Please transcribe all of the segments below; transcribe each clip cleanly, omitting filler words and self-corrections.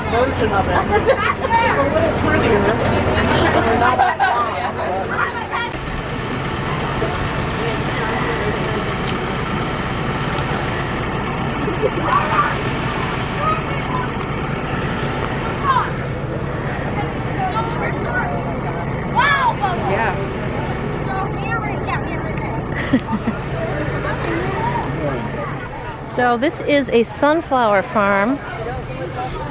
Version of it. It's a little prettier. Not that Yeah. So this is a sunflower farm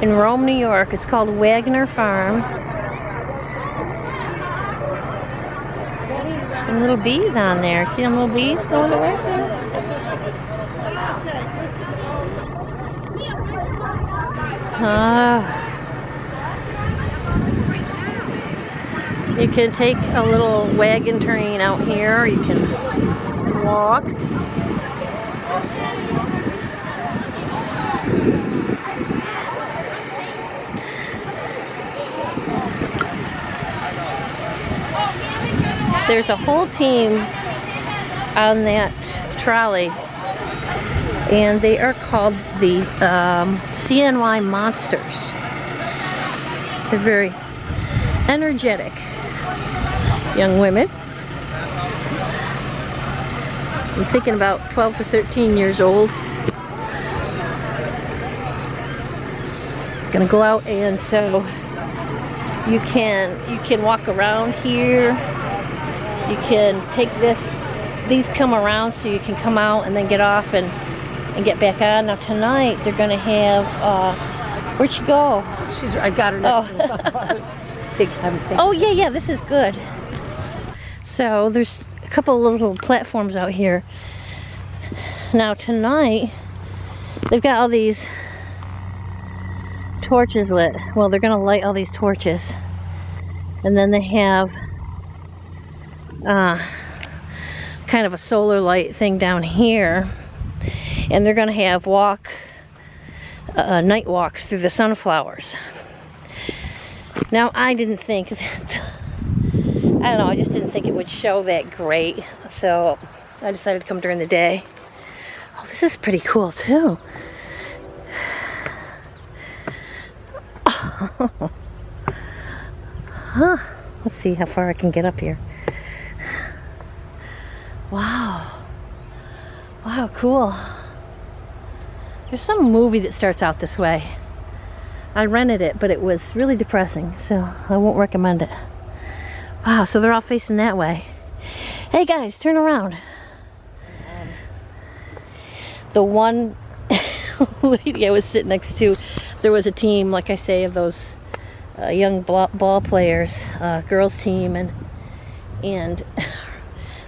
in Rome, New York. It's called Wagner Farms. Some little bees on there. See them little bees going away? You can take a little wagon train out here. You can walk. There's a whole team on that trolley, and they are called the CNY Monsters. They're very energetic young women. I'm thinking about 12 to 13 years old. Gonna go out, and so you can walk around here. You can take these come around so you can come out and then get off and get back on. Now tonight they're gonna have, where'd she go? I got her next to the sunflowers. I was taking. Oh yeah, this is good. So there's a couple of little platforms out here. Now tonight they've got all these torches lit. Well, they're gonna light all these torches, and then they have kind of a solar light thing down here, and they're gonna have night walks through the sunflowers. Now I didn't think that, I don't know, I just didn't think it would show that great, so I decided to come during the day. Oh, this is pretty cool too. Huh. Let's see how far I can get up here. Wow, cool. There's some movie that starts out this way. I rented it, but it was really depressing, so I won't recommend it. Wow, so they're all facing that way. Hey guys, turn around. The one lady I was sitting next to, there was a team, like I say, of those young ball players, girls team, and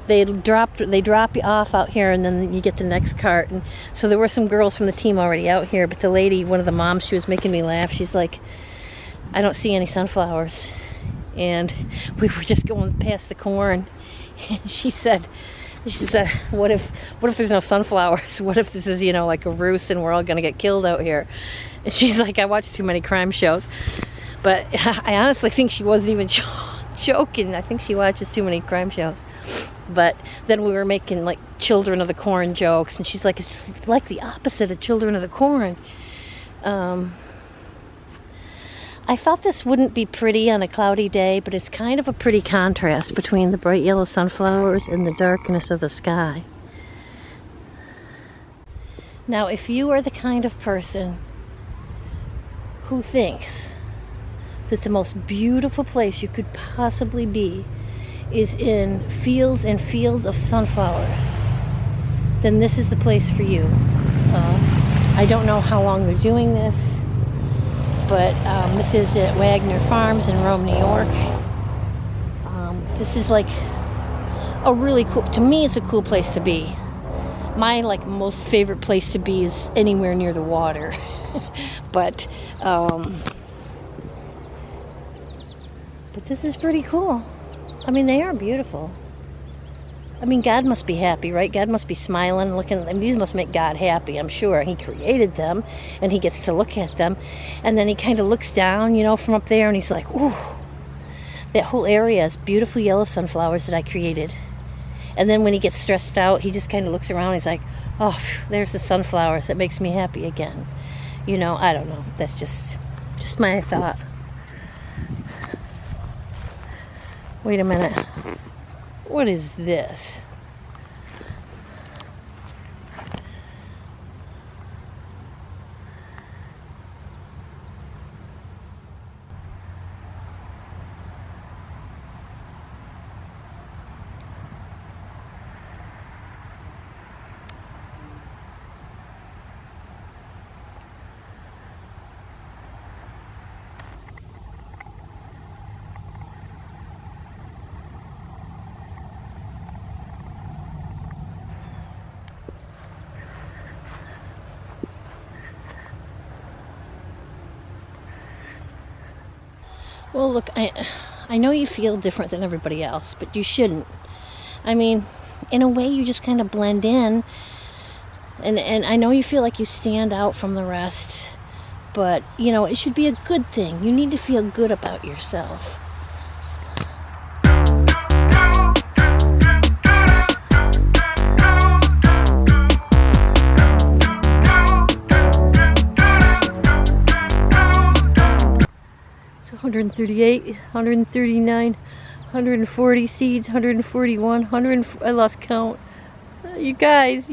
they drop you off out here, and then you get the next cart. And so there were some girls from the team already out here, but the lady, one of the moms, she was making me laugh. She's like, I don't see any sunflowers. And we were just going past the corn, and she said, what if there's no sunflowers? What if this is, like a ruse and we're all gonna get killed out here? And she's like, I watch too many crime shows. But I honestly think she wasn't even joking. I think she watches too many crime shows. But then we were making like Children of the Corn jokes, and she's like, it's just like the opposite of Children of the Corn. I thought this wouldn't be pretty on a cloudy day, but it's kind of a pretty contrast between the bright yellow sunflowers and the darkness of the sky. Now, if you are the kind of person who thinks that the most beautiful place you could possibly be is in fields and fields of sunflowers, then this is the place for you. I don't know how long they're doing this, but this is at Wagner Farms in Rome, New York. This is like a really cool, to me it's a cool place to be. My most favorite place to be is anywhere near the water. but this is pretty cool. I mean, they are beautiful. I mean, God must be happy, right? God must be smiling, looking. I mean, these must make God happy, I'm sure. He created them, and he gets to look at them. And then he kind of looks down, you know, from up there, and he's like, ooh, that whole area is beautiful yellow sunflowers that I created. And then when he gets stressed out, he just kind of looks around, and he's like, oh, phew, there's the sunflowers. That makes me happy again. You know, I don't know. That's just my thought. Wait a minute. What is this? Well, look, I know you feel different than everybody else, but you shouldn't. I mean, in a way, you just kind of blend in, and I know you feel like you stand out from the rest, but, you know, it should be a good thing. You need to feel good about yourself. So 138, 139, 140 seeds, 141, I lost count. You guys.